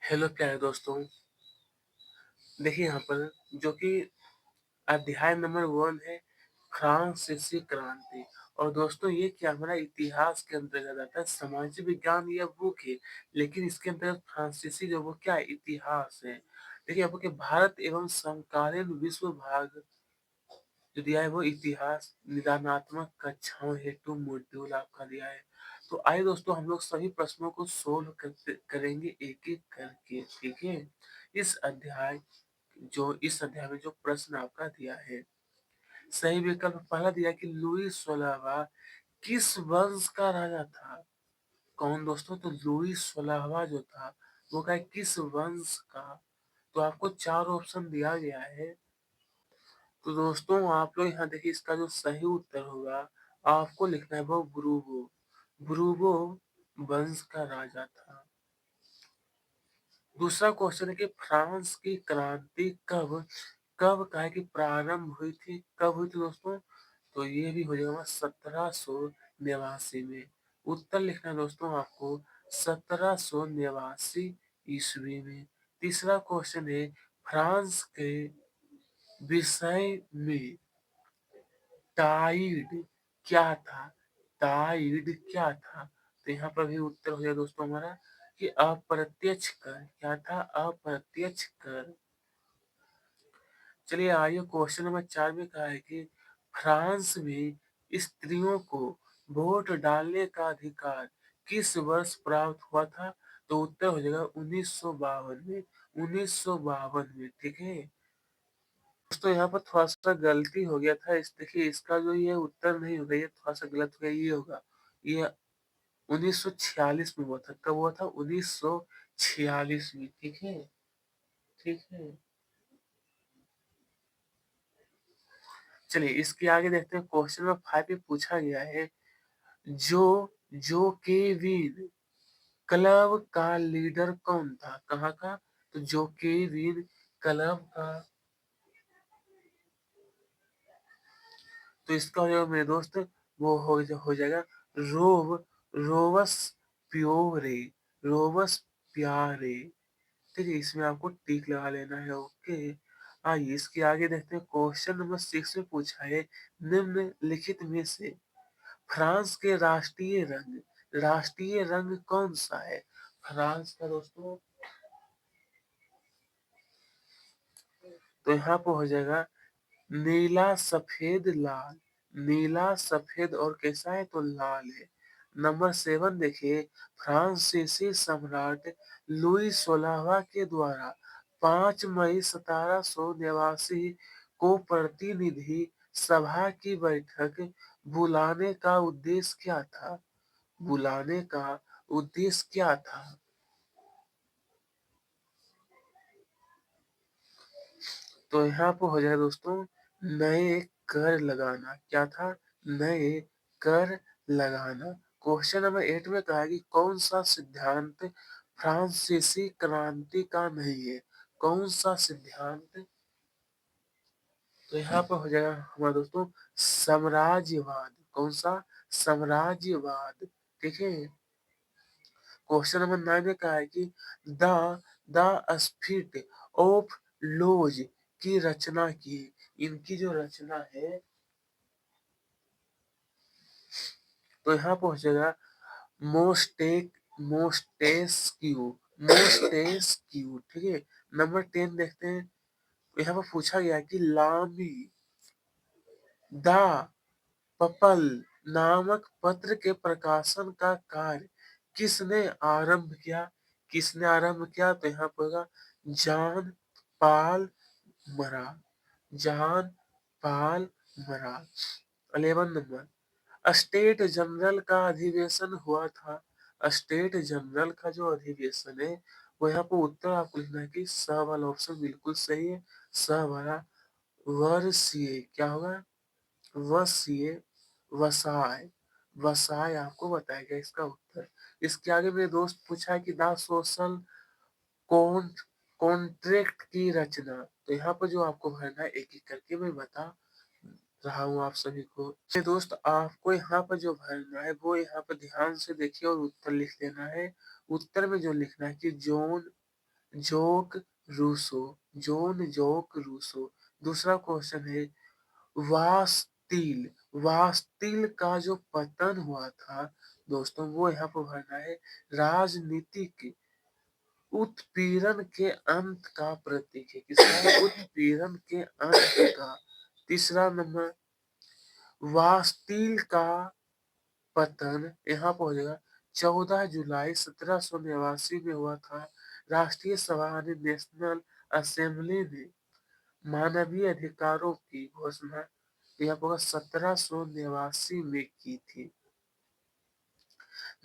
Hello प्यारे दोस्तों। देखिए यहाँ पर जो कि अध्याय नंबर 1 है फ्रांसीसी क्रांति। और दोस्तों ये क्या हमारा इतिहास के अंतर्गत आता है। सामाजिक विज्ञान यह बुक है, लेकिन इसके अंतर्गत फ्रांसीसी जो वो क्या है, इतिहास है। देखिए आपको कि भारत एवं समकालीन विश्व भाग जो दिया है वो इतिहास निदानात्मक कक्षाओं हेतु मॉड्यूल आपका दिया है। तो आइए दोस्तों हम लोग सभी प्रश्नों को सोल्व करते करेंगे एक एक करके, ठीक है। इस अध्याय इस अध्याय में जो प्रश्न आपका दिया है, सही विकल्प पहला दिया कि लुई 16वां किस वंश का राजा था। कौन दोस्तों? तो लुई 16वां जो था वो क्या है, किस वंश का। तो आपको चार ऑप्शन दिया गया है। तो दोस्तों आप लोग यहाँ देखिए, इसका जो सही उत्तर होगा आपको लिखना है वो ब्रूगो। ब्रूगो वंश का राजा था। दूसरा क्वेश्चन है कि फ्रांस की क्रांति कब कब का है कि प्रारंभ हुई थी, कब हुई थी दोस्तों? तो ये भी हो जाएगा 1789 में। उत्तर लिखना है दोस्तों आपको 1789 ईस्वी में। तीसरा क्वेश्चन है फ्रांस के विषय में टाइड क्या था। टाइड क्या था? तो यहाँ पर भी उत्तर हो जाएगा दोस्तों हमारा कि अप्रत्यक्ष कर। क्या था? अप्रत्यक्ष कर। चलिए आइए क्वेश्चन नंबर 4 में कहा है कि फ्रांस में स्त्रियों को वोट डालने का अधिकार किस वर्ष प्राप्त हुआ था। तो उत्तर हो जाएगा 1952 में। 1952 में, ठीक है। दोस्तों यहाँ पर थोड़ा सा गलती हो गया था। इस देखिए इसका जो ये उत्तर नहीं होगा, ये थोड़ा सा गलत हो गया। ये होगा, ये 1946 में हुआ था। कब हुआ था? 1946 में, ठीक है। ठीक है, चलिए इसके आगे देखते हैं। क्वेश्चन नंबर 5 में पूछा गया है जो जो केविन क्लब का लीडर कौन था। कहाँ का? तो जो केविन क्लब का। तो इसका हो जाएगा मेरे दोस्त, वो हो जाएगा रोव रोवस प्योरे। रोवस प्यारे, ठीक है। इसमें आपको टिक लगा लेना है, ओके। आइए इसके आगे देखते हैं। क्वेश्चन नंबर 6 में पूछा है निम्नलिखित में से फ्रांस के राष्ट्रीय रंग कौन सा है। फ्रांस का दोस्तों, तो यहाँ पर हो जाएगा नीला सफेद लाल। नीला सफेद और कैसा है? तो लाल है। नंबर 7 देखिए, फ्रांसीसी सम्राट लुई 16वां के द्वारा 5 मई 1789 को प्रतिनिधि सभा की बैठक बुलाने का उद्देश्य क्या था। बुलाने का उद्देश्य क्या था? तो यहाँ पर हो जाएगा दोस्तों नए कर लगाना। क्या था? नए कर लगाना। क्वेश्चन नंबर 8 में कहा है कि कौन सा सिद्धांत फ्रांसीसी क्रांति का नहीं है। कौन सा सिद्धांत? तो यहाँ पर हो जाएगा हमारा दोस्तों साम्राज्यवाद। कौन सा? साम्राज्यवाद, ठीक है। क्वेश्चन नंबर 9 में कहा है कि द द स्फीट ऑफ लोज की रचना की। इनकी जो रचना है, तो यहाँ पहुंचेगा मोस्टेक मोस्टेस्क्यू। मोस्टेस्क्यू, ठीक है। नंबर 10 देखते हैं। यहाँ पर पूछा गया कि लामी द पपल नामक पत्र के प्रकाशन का कार्य किसने आरंभ किया। किसने आरंभ किया? तो यहाँ पर होगा जॉन पाल मरा। जॉन पाल मरा। 11 नंबर, स्टेट जनरल का अधिवेशन हुआ था। स्टेट जनरल का जो अधिवेशन है वो यहाँ पर उत्तर आपको लिखना है कि स वाला ऑप्शन बिल्कुल सही है। स वाला वर्षीय क्या होगा? वसीय वसाय। वसाय आपको बताएगा इसका उत्तर। इसके आगे मेरे दोस्त पूछा है कि द सोशल कॉन कॉन्ट्रैक्ट की रचना। तो यहाँ पर जो आपको भरना है एक एक करके मैं बता रहा हूँ आप सभी को। मेरे दोस्त आपको यहाँ पर जो भरना है वो यहाँ पर ध्यान से देखिए और उत्तर लिख लेना है। उत्तर में जो लिखना है कि Jean Jacques Rousseau, Jean Jacques Rousseau. दूसरा क्वेश्चन है वास्तिल, वास्तिल का जो पतन हुआ था दोस्तों वो यहाँ पर भरना है राजनीतिक उत्पीड़न के अंत का प्रतीक है। किसका? उत्पीड़न के अंत का। तीसरा नंबर वास्तिल का पतन यहाँ पर हो जाएगा 14 जुलाई 1789 में हुआ था। राष्ट्रीय सभा ने नेशनल असेंबली में मानवीय अधिकारों की घोषणा यहाँ पर 1789 में की थी।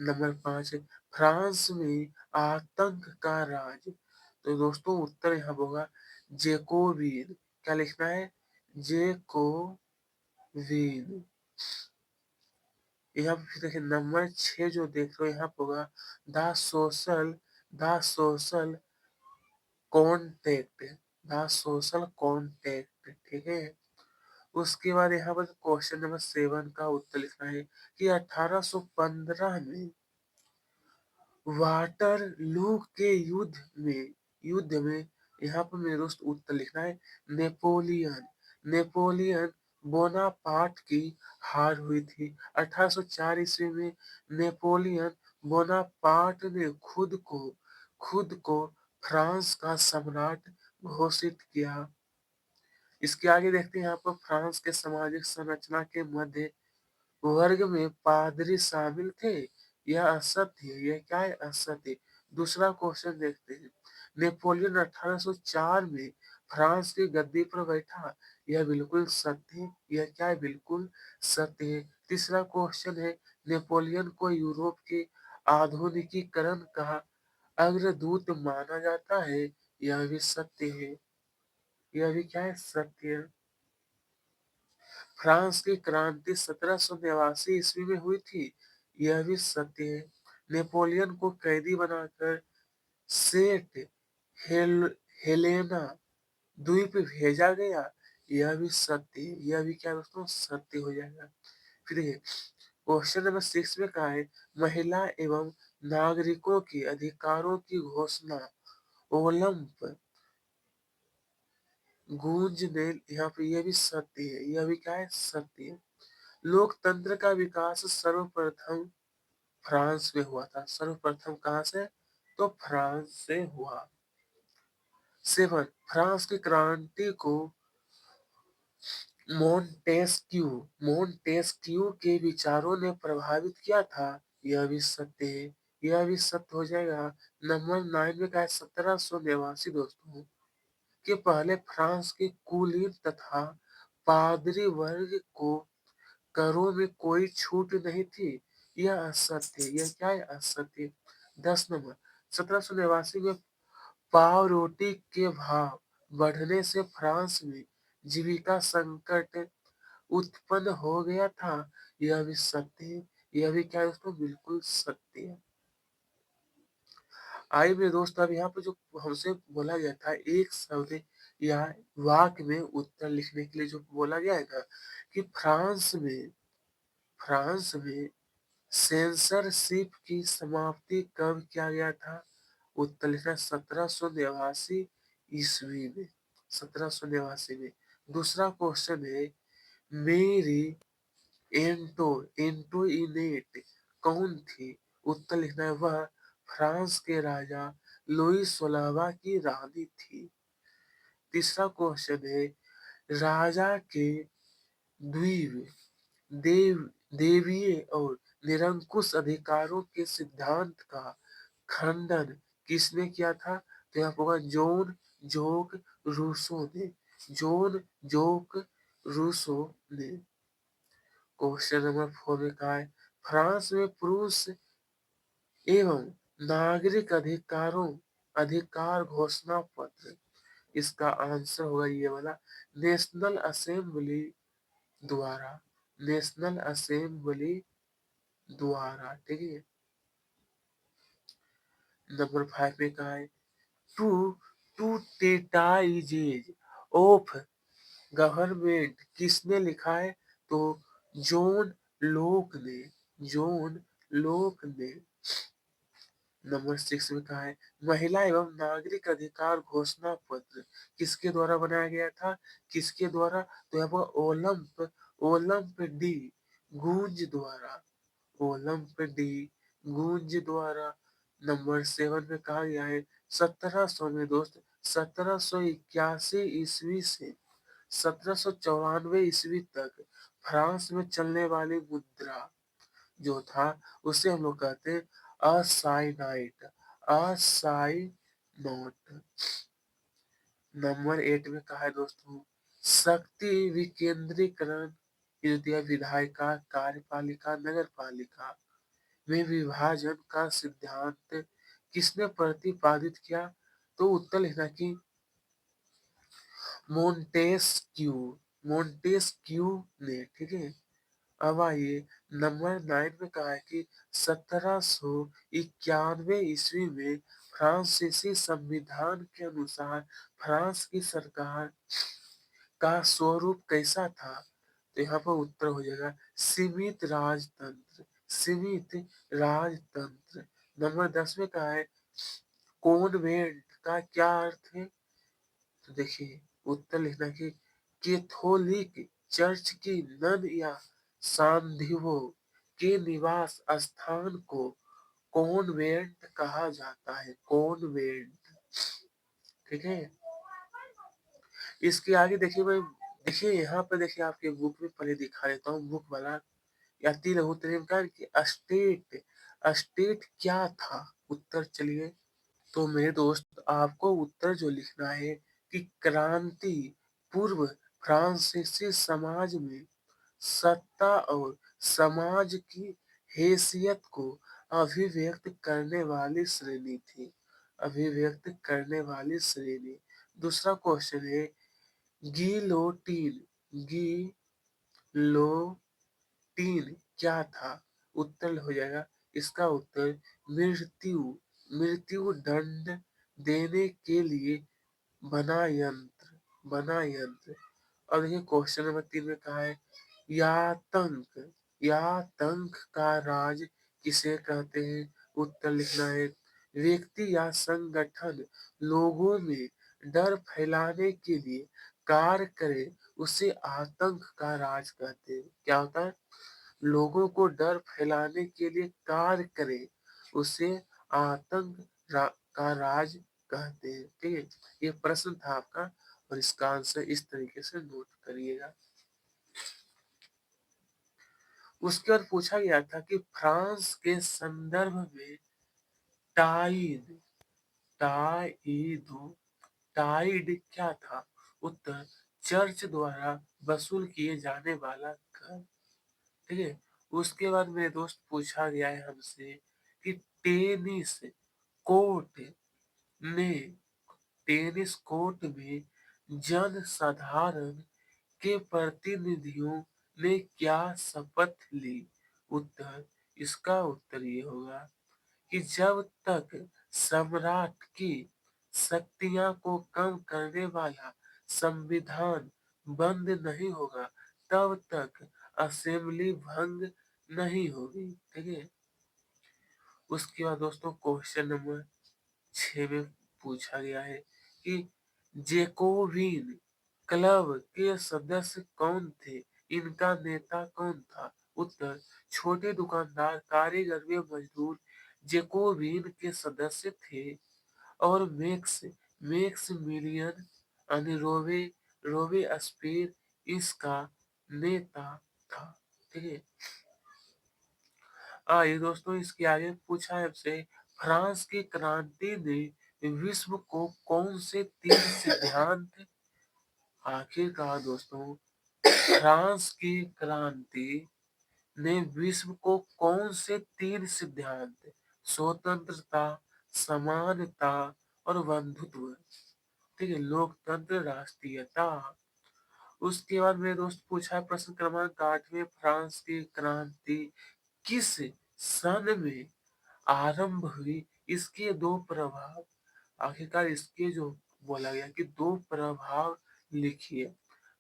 नंबर 5 फ्रांस में आतंक का राज। तो दोस्तों उत्तर यहाँ होगा जेकोबिन। क्या लिखना है? जेकोबिन। यहाँ पे फिर देखिए नंबर 6 जो देख रहे हो यहाँ पे होगा the social contact, the social contact. ठीक है। उसके बाद यहाँ पर क्वेश्चन नंबर 7 का उत्तर लिखना है कि 1815 में वाटरलू के युद्ध में यहाँ पर मेरे दोस्त उत्तर लिखना है नेपोलियन, नेपोलियन बोनापार्ट की हार हुई थी। 1804 ईस्वी में नेपोलियन बोनापार्ट ने खुद को फ्रांस का सम्राट घोषित किया। इसके आगे देखते हैं यहाँ पर फ्रांस के सामाजिक संरचना के मध्य वर्ग में पादरी शामिल थे। यह असत्य है। यह क्या है? असत्य है। दूसरा क्वेश्चन देखते हैं नेपोलियन 1804 में फ्रांस की गद्दी पर बैठा। यह बिल्कुल सत्य है। यह क्या है? बिल्कुल सत्य है। तीसरा क्वेश्चन है नेपोलियन को यूरोप के आधुनिकीकरण का अग्रदूत माना जाता है। यह भी सत्य है। यह भी क्या है? सत्य है। फ्रांस की क्रांति 1789 ईस्वी में हुई थी। यह भी सत्य है। नेपोलियन को कैदी बनाकर सेंट हेल, हेलेना द्वीप भेजा गया। यह भी सत्य है। यह भी क्या दोस्तों? सत्य हो जाएगा। फिर क्वेश्चन नंबर 6 में कहा है महिला एवं नागरिकों के अधिकारों की घोषणा ओलंप गूंज ने यहाँ पे यह भी सत्य है। यह भी क्या है? सत्य है। लोकतंत्र का विकास सर्वप्रथम फ्रांस में हुआ था। सर्वप्रथम कहाँ से? तो फ्रांस से हुआ। 7 फ्रांस की क्रांति को मोंटेस्क्यू मोंटेस्क्यू के विचारों ने प्रभावित किया था। यह भी सत्य है। यह भी सत्य हो जाएगा। नंबर 9 में का है 1789 दोस्तों के पहले फ्रांस के कुलीन तथा पादरी वर्ग को करों में कोई छूट नहीं थी। यह असत्य है। यह क्या है? असत्य। 10 नंबर 1789 में पाव रोटी के भाव बढ़ने से फ्रांस में जीविका संकट उत्पन्न हो गया था। यह भी सत्य है। यह भी क्या है दोस्तों? बिल्कुल सत्य है। आइए मेरे दोस्त अब यहाँ पे जो हमसे बोला गया था एक शब्द या वाक्य में उत्तर लिखने के लिए जो बोला गया है ना कि फ्रांस में सेंसरशिप की समाप्ति कब किया गया था? उत्तर लिखना 1789 ईस्वी में। 1789 में। दूसरा क्वेश्चन है मेरी एंटोइनेट कौन थी? उत्तर लिखना है वह फ्रांस के राजा लुई 16वां की रानी थी। तीसरा क्वेश्चन है राजा के द्वीप देव देवीय और निरंकुश अधिकारों के सिद्धांत का खंडन किसने किया था? तो यहाँ पर होगा जॉन जोक रूसो ने। जॉन जोक रूसो ने। क्वेश्चन नंबर 4 में कहा है फ्रांस में पुरुष एवं नागरिक अधिकार घोषणा पत्र। इसका आंसर होगा ये वाला नेशनल असेंबली द्वारा। नेशनल असेंबली द्वारा। ठीक है। नंबर 5 में कहा है टू टू टेटाइजेज ऑफ गवर्नमेंट किसने लिखा है? तो जॉन लोक ने। जॉन लोक ने। नंबर 6 में कहा है महिला एवं नागरिक अधिकार घोषणा पत्र किसके द्वारा बनाया गया था? किसके द्वारा? तो यहाँ पर ओलंप डी गूंज द्वारा, ओलंप डी गूंज द्वारा। नंबर 7 में कहा गया है 1700 में दोस्त 1781 ईस्वी से 1794 ईस्वी तक फ्रांस में चलने वाली मुद्रा जो था उसे हम लोग कहते हैं असाइनाइट, असाइनोट। नंबर 8 में कहा है दोस्तों शक्ति विकेंद्रीकरण, ये जो दिया विधायिका, कार्यपालिका, नगर पालिका में विभाजन का सिद्धांत किसने प्रतिपादित किया? तो उत्तर लिखना कि मोंटेस्क्यू, मोंटेस्क्यू ने, ठीक है। अब आइए नंबर 9 में कहा है कि 1791 ईस्वी में फ्रांसीसी संविधान के अनुसार फ्रांस की सरकार का स्वरूप कैसा था? तो यहाँ पर उत्तर हो जाएगा सीमित राजतंत्र, सीमित राजतंत्र। नंबर 10 में कहा है कॉन्वेंट का क्या अर्थ है? तो देखिए उत्तर लिखना कि कैथोलिक चर्च की नन या सांधिवों के निवास स्थान को कॉन्वेंट कहा जाता है, कॉन्वेंट, ठीक है। इसके आगे देखिए मैं, देखिए यहाँ पे देखिए आपके बुक में पहले दिखा देता हूँ बुक वाला या लघु का कि स्टेट, स्टेट क्या था? उत्तर चलिए। तो मेरे दोस्त आपको उत्तर जो लिखना है कि क्रांति पूर्व फ्रांसीसी समाज में सत्ता और समाज की हैसियत को अभिव्यक्त करने वाली श्रेणी थी, अभिव्यक्त करने वाली श्रेणी। दूसरा क्वेश्चन है गिलोटीन, गिलोटीन क्या था? उत्तर हो जाएगा इसका उत्तर मृत्यु, मृत्यु दंड देने के लिए बना यंत्र, बना यंत्र। और देखिए क्वेश्चन नंबर 3 में कहा है यातंक, यातंक का राज किसे कहते हैं? उत्तर लिखना है व्यक्ति या संगठन लोगों में डर फैलाने के लिए कार्य करे उसे आतंक का राज कहते हैं। क्या होता है? लोगों को डर फैलाने के लिए कार्य करे उसे आतंक का राज कहते हैं, ठीक है। ये प्रश्न था आपका और इसका आंसर इस तरीके से नोट करिएगा। उसके बाद पूछा गया था कि फ्रांस के संदर्भ में टाइड, टाइडो, टाइड क्या था? उत्तर चर्च द्वारा वसूल किए जाने वाला कर, ठीक है। उसके बाद मेरे दोस्त पूछा गया है हमसे कि टेनिस कोर्ट में, टेनिस कोर्ट में जन साधारण के प्रतिनिधियों ने क्या शपथ ली? उत्तर, इसका उत्तर ये होगा कि जब तक सम्राट की शक्तियां को कम करने वाला संविधान बंद नहीं होगा तब तक असेंबली भंग नहीं होगी, ठीक है। उसके बाद दोस्तों क्वेश्चन नंबर 6 में पूछा गया है कि जेकोबिन क्लब के सदस्य कौन थे? इनका नेता कौन था? उत्तर छोटे दुकानदार, कारीगर व मजदूर जेकोबिन के सदस्य थे। और मैक्स मिलियन यानी रोवे स्पेर इसका नेता था, ठीक है। आइए दोस्तों इसके आगे पूछा है हमसे फ्रांस की क्रांति ने विश्व को कौन से 3 सिद्धांत, आखिरकार दोस्तों फ्रांस की क्रांति ने विश्व को कौन से 3 सिद्धांत, स्वतंत्रता, समानता और बंधुत्व, ठीक है, लोकतंत्र, राष्ट्रीयता। उसके बाद मेरे दोस्त पूछा है प्रश्न क्रमांक 8 में फ्रांस की क्रांति किस सन में आरंभ हुई? इसके 2 प्रभाव, आखिरकार इसके जो बोला गया कि 2 प्रभाव लिखिए।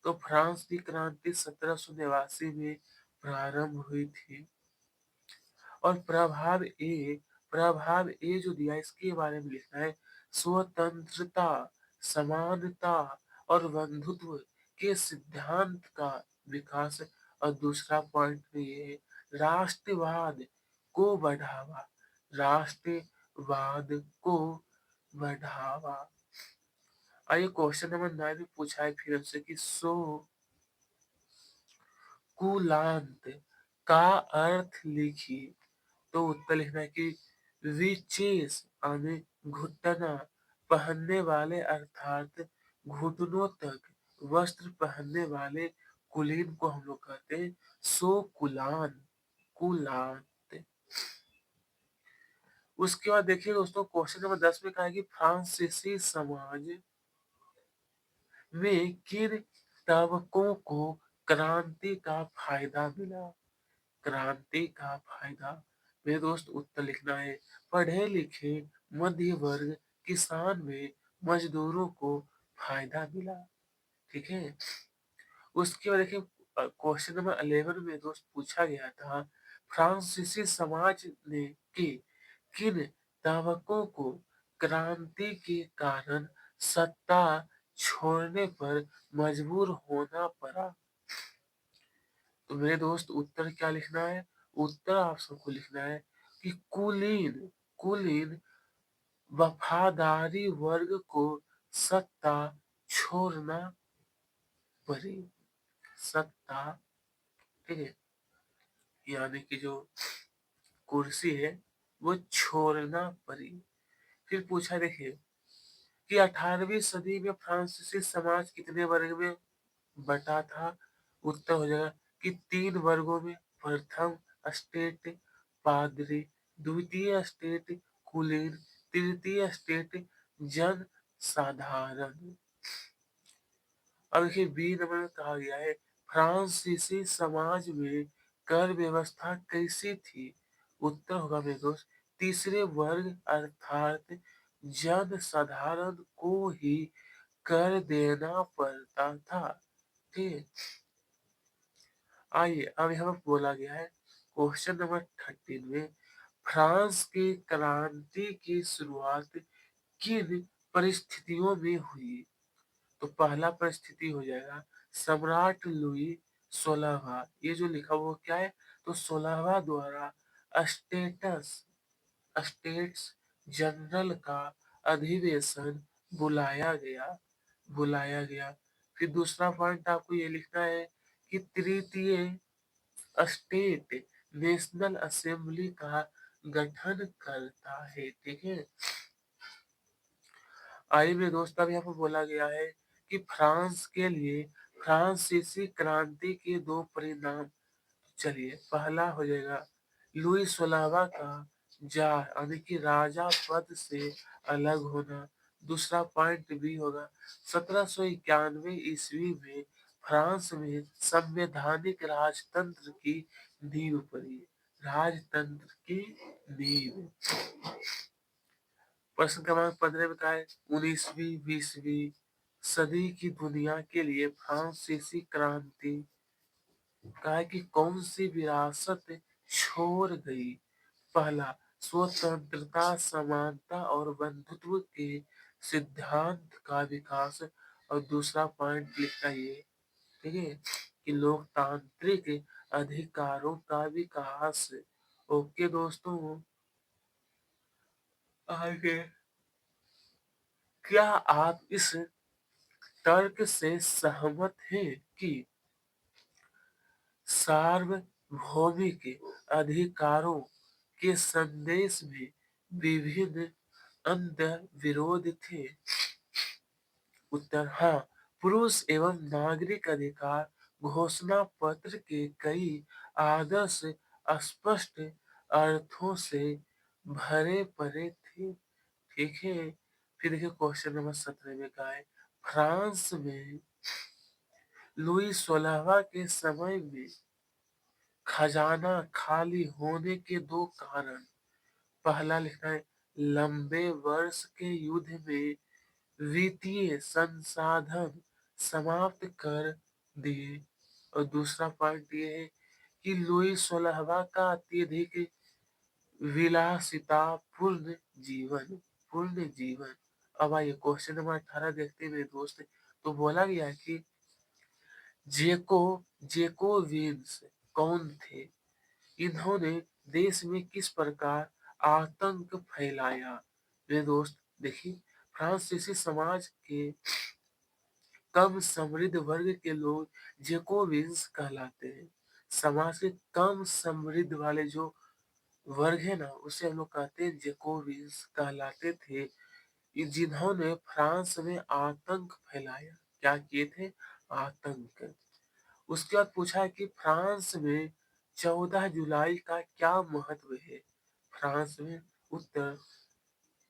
तो फ्रांस की क्रांति 1789 में प्रारंभ हुई थी और प्रभाव ए, प्रभाव ए जो दिया इसके बारे में लिखना है। स्वतंत्रता, समानता और बंधुत्व के सिद्धांत का विकास। और दूसरा पॉइंट में ये है, राष्ट्रवाद को बढ़ावा, राष्ट्रवाद को बढ़ावा। आइए क्वेश्चन नंबर 9 में पूछा है फिर हमसे कि सो कुलांत का अर्थ लिखिए। तो उत्तर लिखना है कि विशेष यानी घुटना पहनने वाले अर्थात घुटनों तक वस्त्र पहनने वाले कुलीन को हम लोग कहते हैं सो कुलान, कुलांत। उसके बाद देखिए दोस्तों क्वेश्चन नंबर 10 में कहा है कि फ्रांसीसी समाज में किन तबकों को क्रांति का फायदा मिला। क्रांति का फायदा मेरे दोस्त उत्तर लिखना है। पढ़े लिखे मध्य वर्ग किसान में मजदूरों को फायदा मिला। ठीक है। उसके बाद देखिए क्वेश्चन नंबर 11 में दोस्त पूछा गया था फ्रांसीसी समाज ने के किन तबकों को क्रांति के कारण सत्ता छोड़ने पर मजबूर होना पड़ा। तो मेरे दोस्त उत्तर क्या लिखना है। उत्तर आप सबको लिखना है कि कुलीन, कुलीन वफादारी वर्ग को सत्ता छोड़ना पड़ी। सत्ता, ठीक है, यानी कि जो कुर्सी है वो छोड़ना पड़ी। फिर पूछा देखिए कि 18वीं सदी में फ्रांसीसी समाज कितने वर्ग में बटा था। उत्तर हो जाएगा कि 3 वर्गों में। प्रथम स्टेट पादरी, द्वितीय स्टेट कुलीन, तृतीय स्टेट जन साधारण। अब देखिए बी नंबर में कहा गया है फ्रांसीसी समाज में कर व्यवस्था कैसी थी। उत्तर होगा मेरे दोस्त तीसरे वर्ग अर्थात जन साधारण को ही कर देना पड़ता था। ठीक है। आइए अब यहाँ पर बोला गया है क्वेश्चन नंबर 13 में फ्रांस की क्रांति की शुरुआत किन परिस्थितियों में हुई। तो पहला परिस्थिति हो जाएगा सम्राट लुई 16वां। ये जो लिखा हुआ क्या है तो 16वां द्वारा स्टेटस स्टेट्स जनरल का अधिवेशन बुलाया गया, बुलाया गया। फिर दूसरा पॉइंट आपको ये लिखना है कि तृतीय स्टेट नेशनल असेंबली का गठन करता है। ठीक है। आइए मेरे दोस्त अब यहाँ पर बोला गया है कि फ्रांस के लिए फ्रांसीसी क्रांति के 2 परिणाम। चलिए पहला हो जाएगा लुई 16वां का जार यानी कि राजा पद से अलग होना। दूसरा पॉइंट भी होगा 1791 ईस्वी में फ्रांस में संवैधानिक राजतंत्र की नींव पड़ी। राजतंत्र की नींव। प्रश्न क्रमांक 15 में कहा है 19वीं 20वीं सदी की दुनिया के लिए फ्रांसीसी क्रांति कहा है कि कौन सी विरासत छोड़ गई। पहला स्वतंत्रता, समानता और बंधुत्व के सिद्धांत का विकास। और दूसरा पॉइंट लिखना ये, ठीक है, कि लोकतांत्रिक अधिकारों का विकास। ओके दोस्तों, आगे क्या आप इस तर्क से सहमत हैं कि सार्वभौमिक अधिकारों के संदेश में विभिन्न अंतर विरोध थे। उत्तर हाँ। पुरुष एवं नागरिक अधिकार घोषणा पत्र के कई आदर्श स्पष्ट अर्थों से भरे पड़े थे। ठीक है। फिर देखिए क्वेश्चन नंबर 17 में कहा है फ्रांस में लुई 16वां के समय में खजाना खाली होने के 2 कारण। पहला लिखना है लंबे वर्ष के युद्ध में वित्तीय संसाधन समाप्त कर दिए। और दूसरा पॉइंट ये है कि लुई 16वां का अत्यधिक विलासिता पूर्ण जीवन, पूर्ण जीवन। अब आइए क्वेश्चन नंबर 18 देखते हैं मेरे दोस्त। तो बोला गया कि जेको जेकोविन्स कौन थे? इन्होंने देश में किस प्रकार आतंक फैलाया? मेरे दोस्त देखिए, फ्रांसीसी समाज के कम समृद्ध वर्ग के लोग जेकोविन्स कहलाते हैं। समाज के कम समृद्ध वाले जो वर्ग है ना, उसे हम लोग कहते हैं जेकोविन्स कहलाते थे। जिन्होंने फ्रांस में आतंक फैलाया। क्या किए थे? आतंक। उसके बाद पूछा है कि फ्रांस में 14 जुलाई का क्या महत्व है? फ्रांस में उत्तर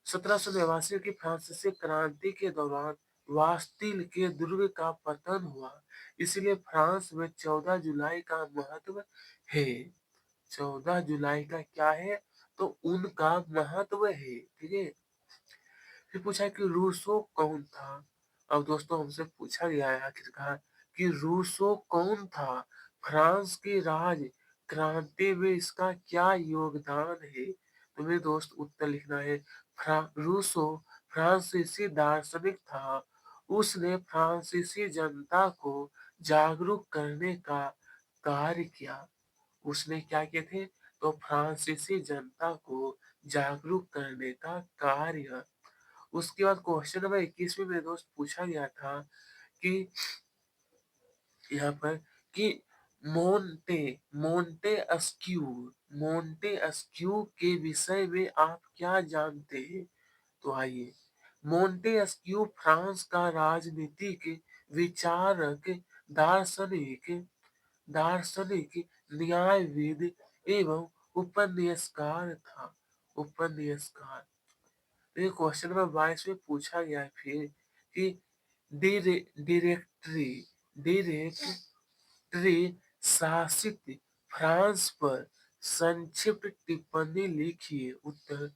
1789 की फ्रांसीसी क्रांति के दौरान वास्तिल के दुर्ग का पतन हुआ, इसलिए फ्रांस में 14 जुलाई का महत्व है। 14 जुलाई का क्या है? तो उनका महत्व है। ठीक है। फिर पूछा कि रूसो कौन था? अब दोस्तों हमसे पूछा गया है आखिरकार कि रूसो कौन था? फ्रांस की राज क्रांति में इसका क्या योगदान है? तो मेरे दोस्त उत्तर लिखना है। रूसो फ्रांसीसी दार्शनिक था। उसने फ्रांसीसी जनता को जागरूक करने का कार्य किया। उसने क्या किए थे? तो फ्रांसीसी जनता को जागरूक करने का कार्य। उसके बाद क्वेश्चन नंबर 21 में मेरे दोस्त पूछा गया था कि यहाँ पर कि Monte Monte askew Monte askew के विषय में आप क्या जानते हैं? तो आइए, मोंटे अस्क्यू फ्रांस का राजनीतिक विचारक, दार्शनिक दार्शनिक, न्यायविद एवं उपन्यासकार था। उपन्यासकार। तो ये क्वेश्चन नंबर 22 में पूछा गया है फिर कि डायरेक्टरी डायरेक्टरी शासित फ्रांस पर संक्षिप्त टिप्पणी लिखिए। उत्तर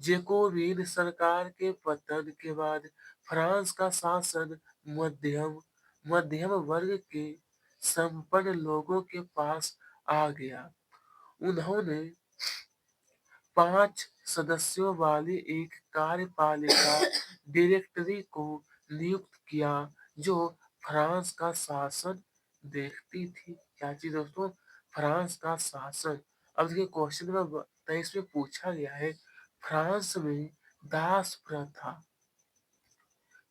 जेकोबिन सरकार के पतन के बाद फ्रांस का शासन मध्यम मध्यम वर्ग के संपन्न लोगों के पास आ गया। उन्होंने 5 सदस्यों वाली एक कार्यपालिका डायरेक्टरी को नियुक्त किया, जो फ्रांस का शासन देखती थी। क्या चीज दोस्तों? फ्रांस का शासन। अब देखिए क्वेश्चन नंबर 23 में पूछा गया है, फ्रांस में दास प्रथा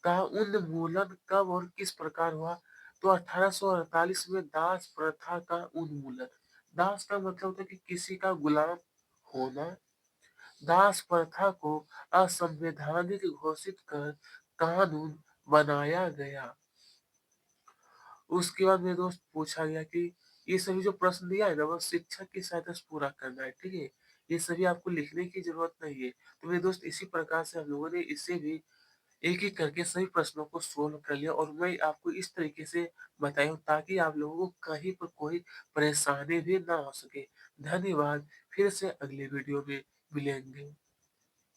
का उन्मूलन कब और किस प्रकार हुआ? तो 1848 में दास प्रथा का उन्मूलन। दास का मतलब होता है कि किसी का गुलाम होना। दास प्रथा को असंवैधानिक घोषित कर कानून बनाया गया। उसके बाद मेरे दोस्त पूछा गया कि ये सभी जो प्रश्न दिया है ना, वो शिक्षक की सहायता से पूरा करना है। ठीक है। ये सभी आपको लिखने की जरूरत नहीं है। तो मेरे दोस्त इसी प्रकार से हम लोगों ने इसे भी एक एक करके सभी प्रश्नों को सोल्व कर लिया, और मैं आपको इस तरीके से बताया हूँ ताकि आप लोगों को कहीं पर कोई परेशानी भी ना हो सके। धन्यवाद। फिर से अगले वीडियो में मिलेंगे।